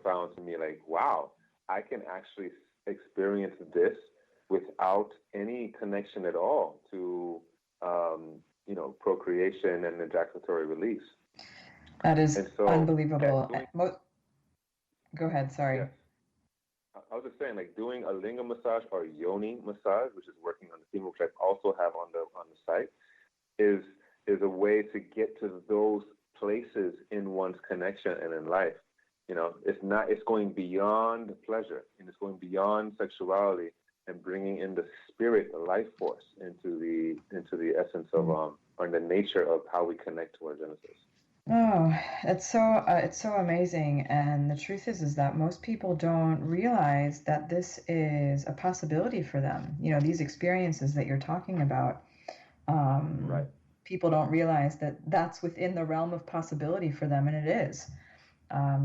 profound to me. Like, wow, I can actually experience this without any connection at all to, procreation and ejaculatory release. That is And so, unbelievable. doing, Go ahead, sorry. yes, I was just saying, like doing a lingam massage or yoni massage, which is working on the femur, which I also have on the site, is a way to get to those places in one's connection and in life. It's going beyond pleasure, and it's going beyond sexuality and bringing in the spirit, the life force into the essence of or the nature of how we connect to our Genesis. Oh, it's so amazing. And the truth is that most people don't realize that this is a possibility for them. These experiences that you're talking about, Right. people don't realize that that's within the realm of possibility for them, and it is.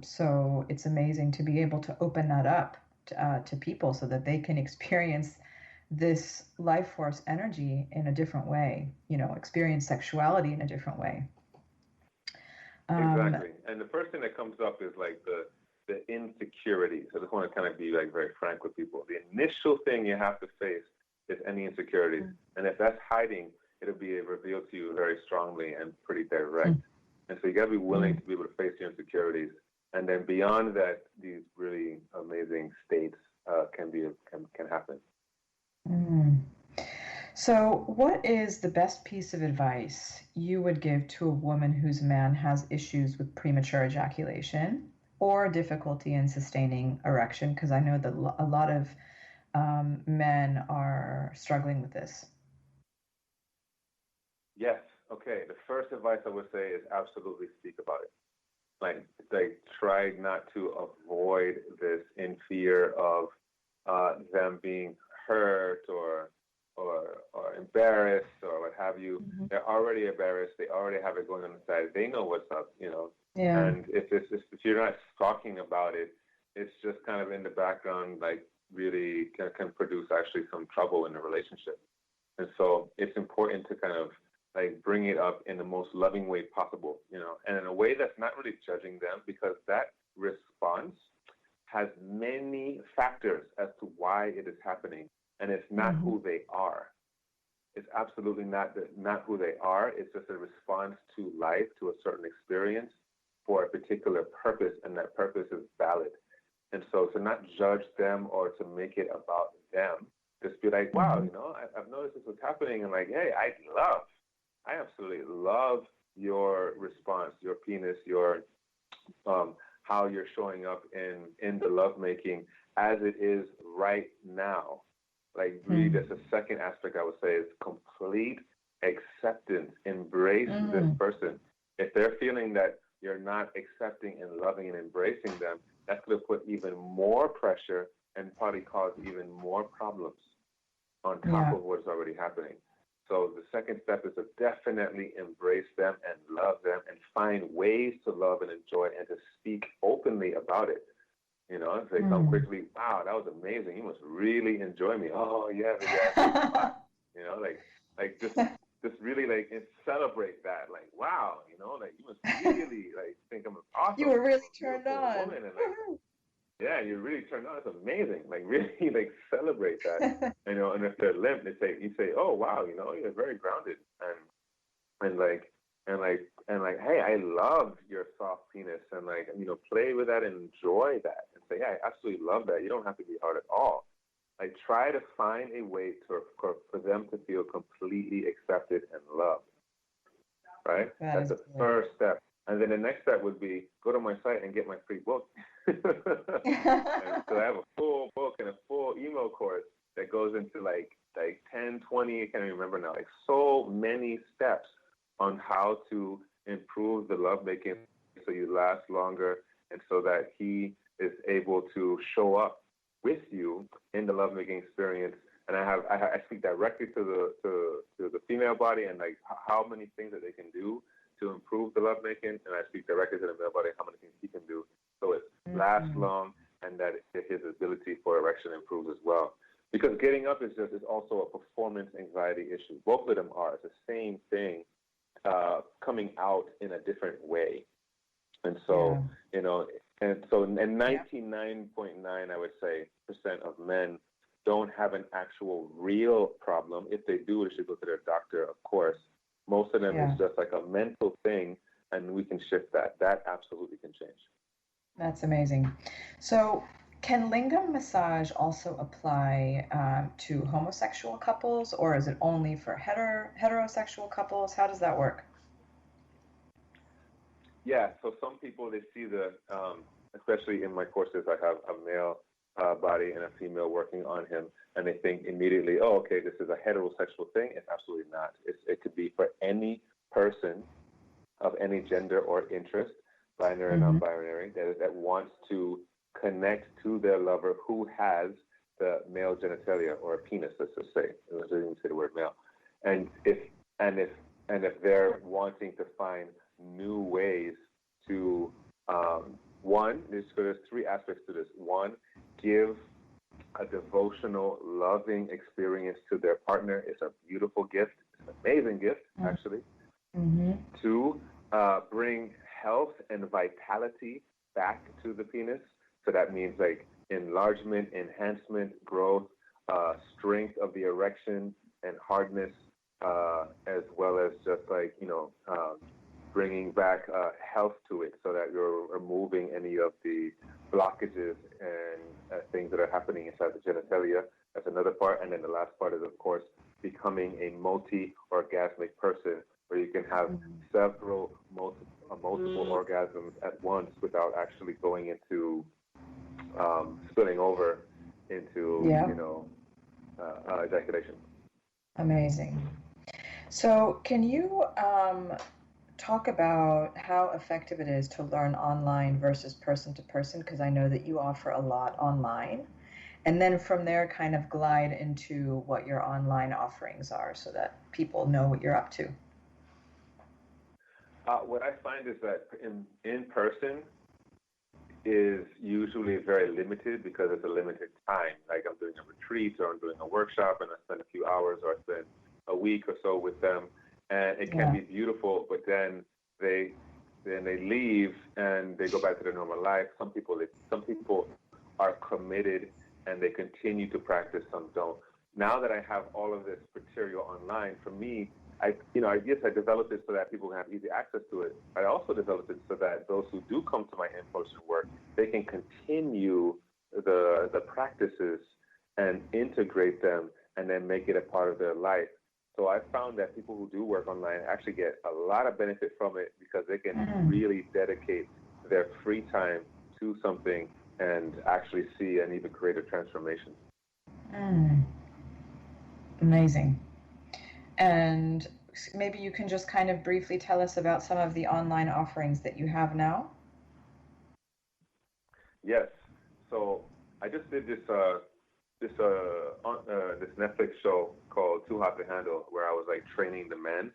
So it's amazing to be able to open that up to people so that they can experience this life force energy in a different way, experience sexuality in a different way. Exactly. And the first thing that comes up is like the insecurities. I just want to kind of be like very frank with people. The initial thing you have to face is any insecurities. And if that's hiding, it'll be revealed to you very strongly and pretty direct. And so you got to be willing to be able to face your insecurities. And then beyond that, these really amazing states can happen. So, what is the best piece of advice you would give to a woman whose man has issues with premature ejaculation or difficulty in sustaining erection? Because I know that a lot of men are struggling with this. Yes. Okay. The first advice I would say is absolutely speak about it. Like try not to avoid this in fear of them being hurt or embarrassed or what have you. They're already embarrassed. They already have it going on the side. They know what's up, Yeah. And if you're not talking about it, it's just kind of in the background, like really can produce actually some trouble in the relationship. And so it's important to kind of like bring it up in the most loving way possible, and in a way that's not really judging them, because that response has many factors as to why it is happening, and it's not who they are. It's absolutely not who they are. It's just a response to life, to a certain experience for a particular purpose, and that purpose is valid. And so to not judge them or to make it about them, just be like, wow, I've noticed this was happening, and like, hey, I absolutely love your response, your penis, your how you're showing up in the lovemaking as it is right now. Like, really, that's the second aspect I would say is complete acceptance. Embrace this person. If they're feeling that you're not accepting and loving and embracing them, that's going to put even more pressure and probably cause even more problems on top of what's already happening. So the second step is to definitely embrace them and love them and find ways to love and enjoy and to speak openly about it. If they come quickly, wow, that was amazing. You must really enjoy me. Oh, yeah. Like just really like celebrate that. Like, wow, like you must really like think I'm awesome. You were really turned on. Woman, and like, yeah, you're really turned on. It's amazing. Like really, like celebrate that. And if they're limp, you say, oh wow, you're very grounded, and like, hey, I love your soft penis, and like, play with that and enjoy that, and say, yeah, I absolutely love that. You don't have to be hard at all. Like, try to find a way for them to feel completely accepted and loved. Right? That's the first step. And then the next step would be go to my site and get my free book. And so I have a full book and a full email course that goes into like 10, 20, I can't even remember now, like so many steps on how to improve the lovemaking so you last longer and so that he is able to show up with you in the lovemaking experience. And I speak directly to the female body and like how many things that they can do to improve the lovemaking, and I speak directly to the male body how many things he can do so it lasts long and that his ability for erection improves as well. Because getting up is also a performance anxiety issue. Both of them are. It's the same thing coming out in a different way. And so, And so, and 99.9, I would say, percent of men don't have an actual real problem. If they do, they should go to their doctor, of course. Most of them is just like a mental thing, and we can shift that. That absolutely can change. That's amazing. So, can lingam massage also apply to homosexual couples, or is it only for heterosexual couples? How does that work? Yeah, so some people, they see especially in my courses, I have a male body and a female working on him, and they think immediately, oh, okay, this is a heterosexual thing. It's absolutely not. It could be for any person of any gender or interest, binary or non-binary, that wants to connect to their lover who has the male genitalia or a penis, let's just say. Let's not even say the word male. And if they're wanting to find new ways to there's three aspects to this. One, give a devotional, loving experience to their partner. It's a beautiful gift. It's an amazing gift, actually. Two, bring health and vitality back to the penis. So that means like enlargement, enhancement, growth, strength of the erection and hardness, as well as just like, bringing back health to it so that you're removing any of the blockages and things that are happening inside the genitalia. That's another part. And then the last part is, of course, becoming a multi-orgasmic person where you can have multiple orgasms at once without actually going into spilling over into, ejaculation. Amazing. So can you talk about how effective it is to learn online versus person to person? Because I know that you offer a lot online. And then from there, kind of glide into what your online offerings are so that people know what you're up to. What I find is that in person is usually very limited because it's a limited time. Like I'm doing a retreat or I'm doing a workshop and I spend a few hours or I spend a week or so with them. And it can be beautiful, but then they leave and they go back to their normal life. Some people are committed and they continue to practice. Some don't. Now that I have all of this material online, for me, I developed it so that people can have easy access to it. I also developed it so that those who do come to my in-person work, they can continue the practices and integrate them and then make it a part of their life. So I found that people who do work online actually get a lot of benefit from it because they can really dedicate their free time to something and actually see an even greater transformation. Amazing. And maybe you can just kind of briefly tell us about some of the online offerings that you have now. Yes. So I just did this Netflix show called Too Hot to Handle, where I was like training the men,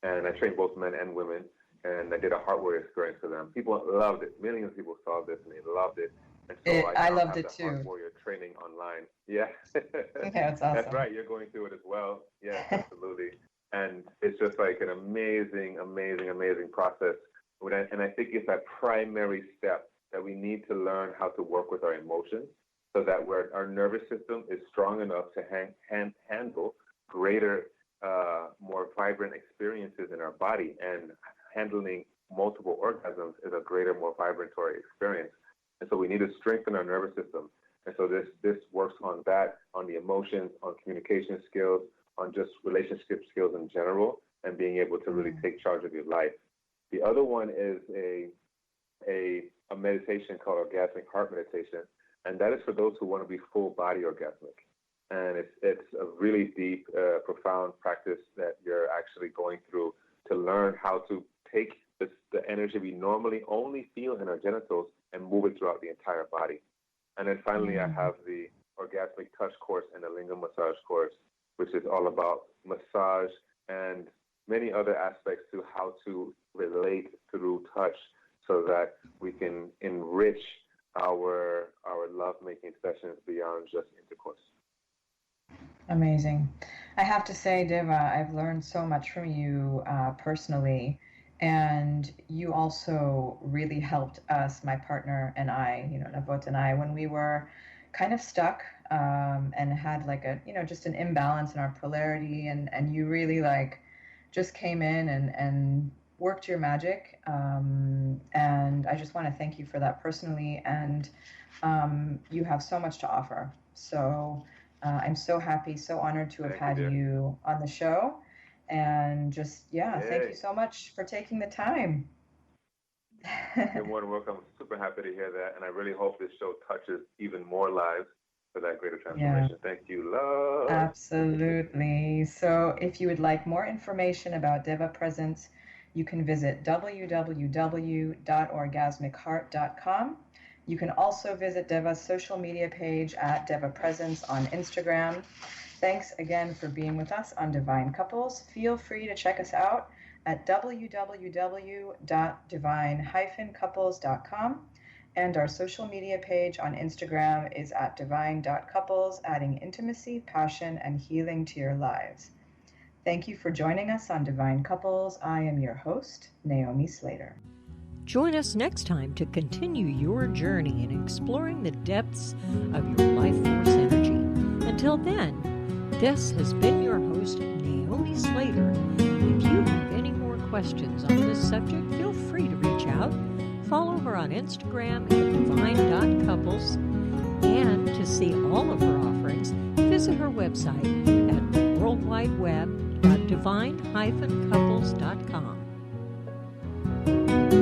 and I trained both men and women, and I did a heart warrior experience for them. People loved it. Millions of people saw this and they loved it. And so I loved it too. Heart warrior training online. Yeah. Yeah, that's awesome. That's right. You're going through it as well. Yes, absolutely. And it's just like an amazing, amazing, amazing process. And I think it's that primary step that we need to learn how to work with our emotions so that our nervous system is strong enough to handle greater, more vibrant experiences in our body. And handling multiple orgasms is a greater, more vibratory experience. And so we need to strengthen our nervous system. And so this works on that, on the emotions, on communication skills, on just relationship skills in general, and being able to really take charge of your life. The other one is a meditation called orgasmic heart meditation, and that is for those who want to be full body orgasmic. And it's a really deep, profound practice that you're actually going through to learn how to take the energy we normally only feel in our genitals and move it throughout the entire body. And then finally, I have the orgasmic touch course and the lingam massage course, which is all about massage and many other aspects to how to relate through touch so that we can enrich our lovemaking sessions beyond just intercourse. Amazing. I have to say, Deva, I've learned so much from you personally. And you also really helped us, my partner and I, Navot and I, when we were kind of stuck, and had like a, just an imbalance in our polarity. And you really like just came in and worked your magic. And I just want to thank you for that personally. And you have so much to offer. So I'm so happy, so honored to have Thank you, had dear. you on the show. And just, yeah, thank you Yay. so much for taking the time. You're more than welcome. I'm super happy to hear that. And I really hope this show touches even more lives for that greater Yeah, transformation. Thank you, love. absolutely. So if you would like more information about DEVA Presence, you can visit www.orgasmicheart.com. You can also visit DEVA's social media page at DEVA Presence on Instagram. Thanks again for being with us on Divine Couples. Feel free to check us out at www.divine-couples.com. And our social media page on Instagram is at divine.couples, adding intimacy, passion, and healing to your lives. Thank you for joining us on Divine Couples. I am your host, Naomi Slater. Join us next time to continue your journey in exploring the depths of your life force energy. Until then, this has been your host, Naomi Slater. If you have any more questions on this subject, feel free to reach out. Follow her on Instagram at divine.couples. And to see all of her offerings, visit her website at worldwideweb.divine-couples.com.